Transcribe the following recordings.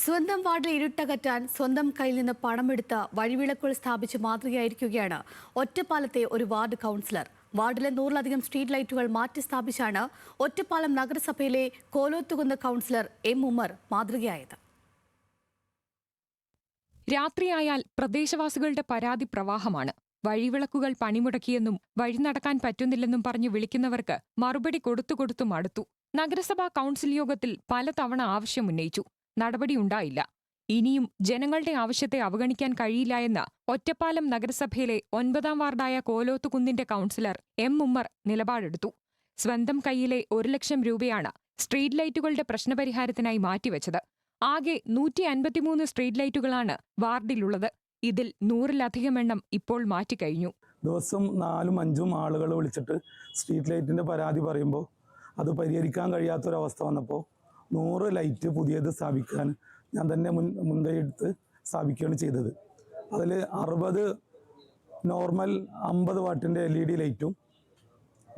സ്വന്തം വാർഡിൽ ഇരുട്ടകറ്റാൻ സ്വന്തം കയ്യിൽ നിന്ന് പണമെടുത്ത് വഴിവിളക്കുകൾ സ്ഥാപിച്ച് മാതൃകയായിരിക്കുകയാണ് ഒറ്റപ്പാലത്തെ ഒരു വാർഡ് കൗൺസിലർ. വാർഡിലെ 100-ലധികം സ്ട്രീറ്റ് ലൈറ്റുകൾ മാറ്റി സ്ഥാപിച്ചാണ് ഒറ്റപ്പാലം നഗരസഭയിലെ കോലോത്തുകുന്ന് കൗൺസിലർ എം ഉമ്മർ മാതൃകയായത്. രാത്രിയായാൽ പ്രദേശവാസികളുടെ പരാതി പ്രവാഹമാണ്. വഴിവിളക്കുകൾ പണിമുടക്കിയെന്നും വഴി നടക്കാൻ പറ്റുന്നില്ലെന്നും പറഞ്ഞു വിളിക്കുന്നവർക്ക് മറുപടി കൊടുത്തു മടുത്തു. നഗരസഭാ കൗൺസിൽ യോഗത്തിൽ പലതവണ ആവശ്യമുന്നയിച്ചു. നടപടിയുണ്ടായില്ല. ഇനിയും ജനങ്ങളുടെ ആവശ്യത്തെ അവഗണിക്കാൻ കഴിയില്ല എന്ന് ഒറ്റപ്പാലം നഗരസഭയിലെ 9-ാം വാർഡായ കോലോത്തുകുന്നിന്റെ കൗൺസിലർ എം ഉമ്മർ നിലപാടെടുത്തു. സ്വന്തം കൈയിലെ 1 ലക്ഷം രൂപയാണ് സ്ട്രീറ്റ് ലൈറ്റുകളുടെ പ്രശ്നപരിഹാരത്തിനായി മാറ്റിവെച്ചത്. ആകെ 153 സ്ട്രീറ്റ് ലൈറ്റുകളാണ് വാർഡിലുള്ളത്. ഇതിൽ 100-ലധികം എണ്ണം ഇപ്പോൾ മാറ്റിക്കഴിഞ്ഞു. ദിവസം 4-5 ആളുകൾ വിളിച്ചിട്ട് സ്ട്രീറ്റ് ലൈറ്റിന്റെ പരാതി പറയുമ്പോൾ അത് പരിഹരിക്കാൻ കഴിയാത്തൊരവസ്ഥ വന്നപ്പോൾ 100 ലൈറ്റ് പുതിയത് സ്ഥാപിക്കാൻ ഞാൻ തന്നെ മുൻകൈയെടുത്ത് സ്ഥാപിക്കുകയാണ് ചെയ്തത്. അതിൽ 60 നോർമൽ 50 വാട്ടിൻ്റെ LED ലൈറ്റും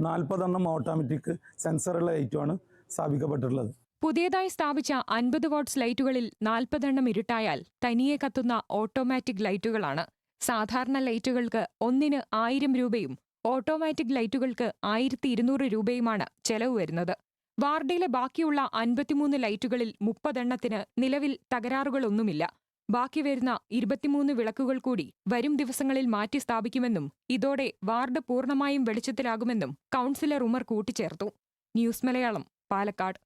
40 എണ്ണം ഓട്ടോമാറ്റിക് സെൻസറുള്ള ലൈറ്റുമാണ് സ്ഥാപിക്കപ്പെട്ടിട്ടുള്ളത്. പുതിയതായി സ്ഥാപിച്ച 50 വാട്ട്സ് ലൈറ്റുകളിൽ 40 എണ്ണം ഇരുട്ടായാൽ തനിയെ കത്തുന്ന ഓട്ടോമാറ്റിക് ലൈറ്റുകളാണ്. സാധാരണ ലൈറ്റുകൾക്ക് ഒന്നിന് 1000 രൂപയും ഓട്ടോമാറ്റിക് ലൈറ്റുകൾക്ക് 1200 രൂപയുമാണ് ചെലവ് വരുന്നത്. വാർഡിലെ ബാക്കിയുള്ള 53 ലൈറ്റുകളിൽ 30 എണ്ണത്തിന് നിലവിൽ തകരാറുകളൊന്നുമില്ല. ബാക്കി വരുന്ന 23 വിളക്കുകൾ കൂടി വരും ദിവസങ്ങളിൽ മാറ്റി സ്ഥാപിക്കുമെന്നും ഇതോടെ വാർഡ് പൂർണ്ണമായും വെളിച്ചത്തിലാകുമെന്നും കൗൺസിലർ ഉമർ കൂട്ടിച്ചേർത്തു. ന്യൂസ് മലയാളം, പാലക്കാട്.